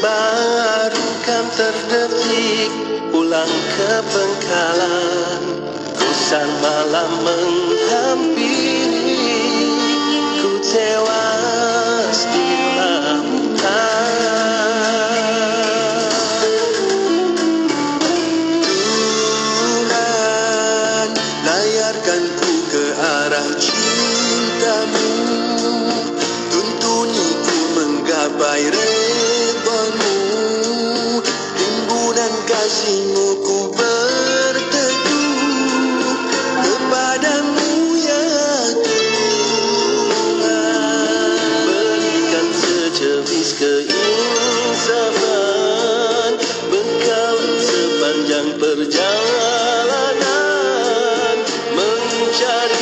baru kan terdetik pulang ke pengkalan. Kusan malam menghampiri, ku tewas di lautan. Tuhan, layarkan ku ke arah cintamu, tuntuni ku menggapai redha-Mu. Timbunan kasih-Mu ku kepadamu ya Tuhan. Berikan secebis keinsafan, bekal sepanjang perjalanan mencari